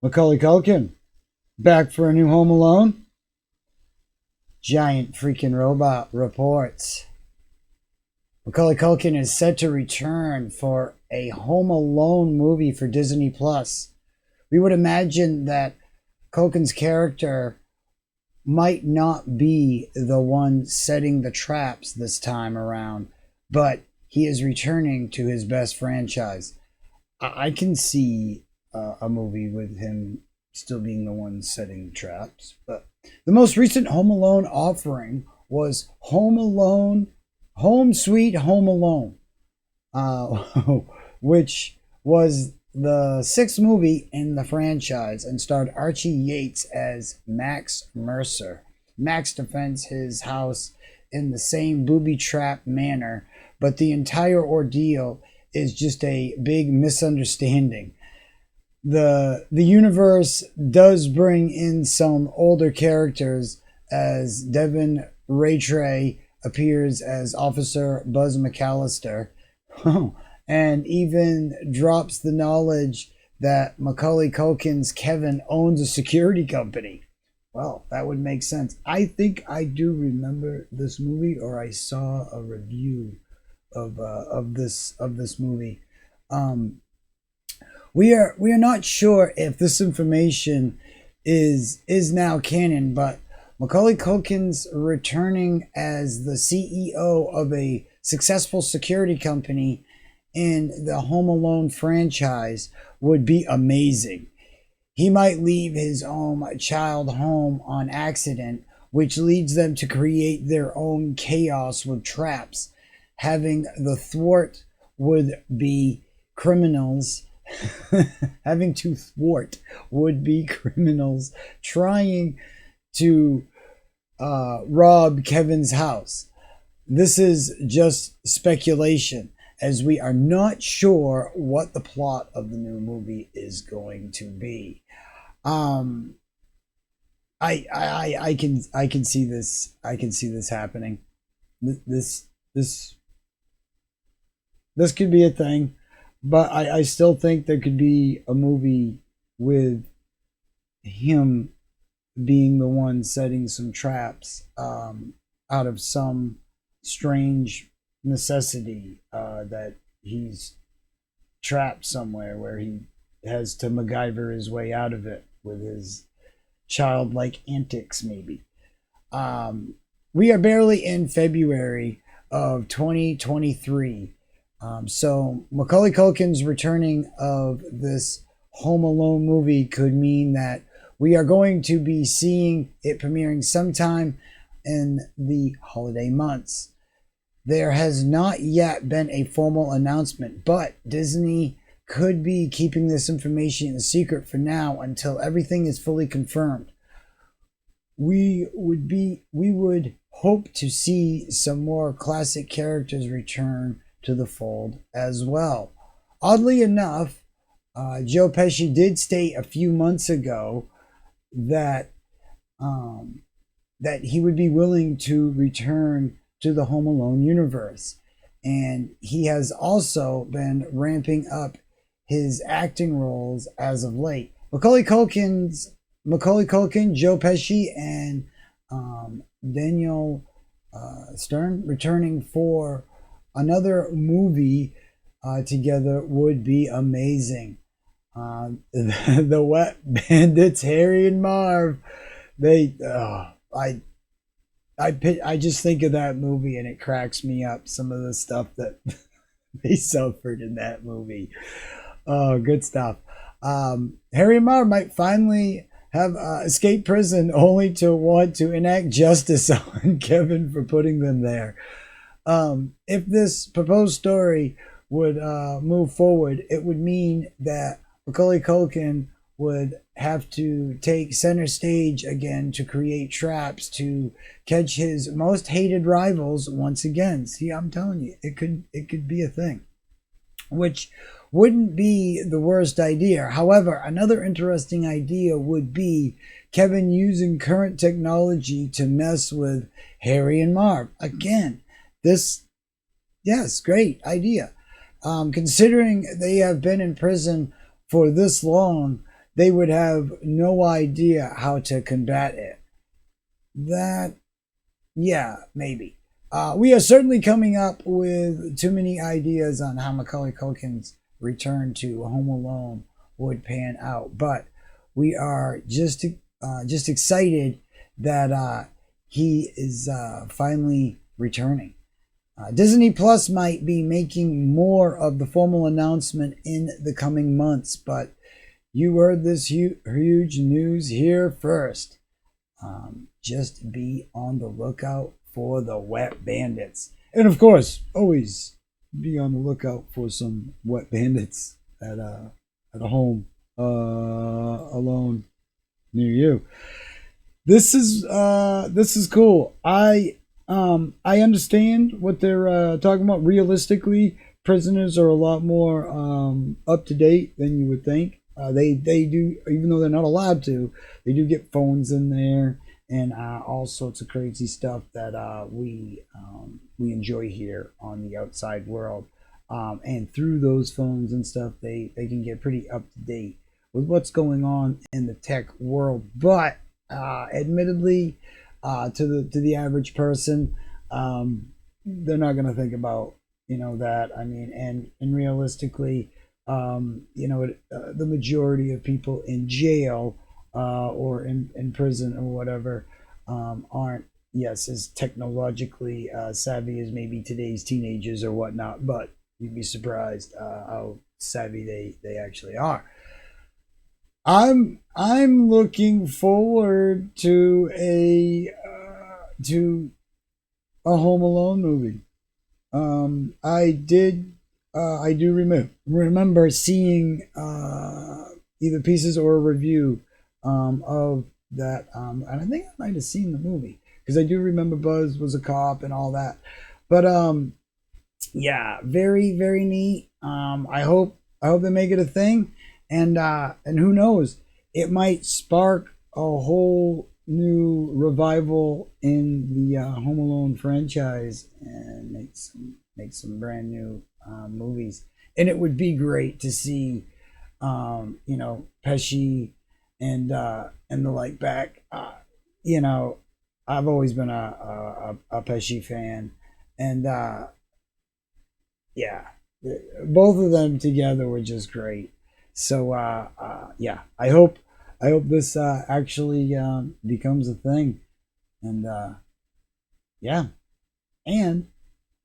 Macaulay Culkin, back for a new Home Alone? Giant Freakin Robot reports. Macaulay Culkin is set to return for a Home Alone movie for Disney Plus. We would imagine that Culkin's character might not be the one setting the traps this time around, but he is returning to his best franchise. I can see a movie with him still being the one setting the traps. But the most recent Home Alone offering was Home Alone, Home Sweet Home Alone, which was the sixth movie in the franchise and starred Archie Yates as Max Mercer. Max defends his house in the same booby trap manner, but the entire ordeal is just a big misunderstanding. The universe does bring in some older characters, as Devin Rattray appears as Officer Buzz McAllister, and even drops the knowledge that Macaulay Culkin's Kevin owns a security company. Well, that would make sense. I think I do remember this movie, or I saw a review of this movie. We are not sure if this information is now canon, but Macaulay Culkin's returning as the CEO of a successful security company in the Home Alone franchise would be amazing. He might leave his own child home on accident, which leads them to create their own chaos with traps. Having the thwart would be criminals. Having to thwart would be criminals trying to rob Kevin's house. This is just speculation, as we are not sure what the plot of the new movie is going to be. I can see this. I can see this happening. This could be a thing, but I still think there could be a movie with him being the one setting some traps out of some strange necessity that he's trapped somewhere where he has to MacGyver his way out of it with his childlike antics, maybe. We are barely in February of 2023. So Macaulay Culkin's returning of this Home Alone movie could mean that we are going to be seeing it premiering sometime in the holiday months. There has not yet been a formal announcement, but Disney could be keeping this information a secret for now until everything is fully confirmed. We would hope to see some more classic characters return to the fold as well. Oddly enough, Joe Pesci did state a few months ago that that he would be willing to return to the Home Alone universe, and he has also been ramping up his acting roles as of late. Macaulay Culkin, Joe Pesci, and Daniel Stern returning for another movie together would be amazing. The Wet Bandits, Harry and Marv, I just think of that movie and it cracks me up. Some of the stuff that they suffered in that movie. Oh, good stuff. Harry and Marv might finally have escaped prison, only to want to enact justice on Kevin for putting them there. If this proposed story would move forward, it would mean that Macaulay Culkin would have to take center stage again to create traps to catch his most hated rivals once again. See, I'm telling you, it could be a thing, which wouldn't be the worst idea. However, another interesting idea would be Kevin using current technology to mess with Harry and Marv. Again, yes, great idea. Considering they have been in prison for this long, they would have no idea how to combat it. That, yeah, maybe. We are certainly coming up with too many ideas on how Macaulay Culkin's return to Home Alone would pan out, but we are just excited that he is finally returning. Disney Plus might be making more of the formal announcement in the coming months, but you heard this huge news here first. Just be on the lookout for the Wet Bandits. And of course, always be on the lookout for some Wet Bandits at a home alone near you. This is cool. I understand what they're talking about. Realistically, prisoners are a lot more up to date than you would think. They do, even though they're not allowed to, they do get phones in there and all sorts of crazy stuff that we enjoy here on the outside world. And through those phones and stuff, they can get pretty up to date with what's going on in the tech world. But admittedly, to the average person, they're not going to think about that. I mean, and realistically, the majority of people in jail or in prison or whatever aren't, yes, as technologically savvy as maybe today's teenagers or whatnot, but you'd be surprised how savvy they actually are. I'm looking forward to a Home Alone movie. I do remember seeing either pieces or a review of that, and I think I might have seen the movie because I do remember Buzz was a cop and all that. But yeah, very very neat. I hope they make it a thing, and who knows, it might spark a whole new revival in the Home Alone franchise and make some brand new movies. And it would be great to see, Pesci and the like back. I've always been a Pesci fan, and yeah, both of them together were just great. So yeah, I hope this actually becomes a thing, and yeah, and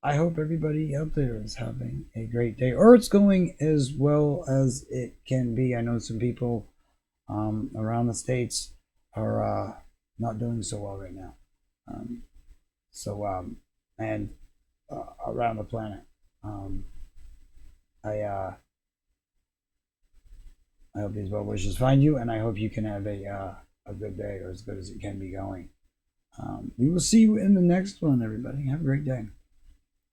I hope everybody out there is having a great day, or it's going as well as it can be. I know some people around the states are not doing so well right now, so and around the planet. I I hope these well wishes find you, and I hope you can have a good day, or as good as it can be going. We will see you in the next one, everybody. Have a great day.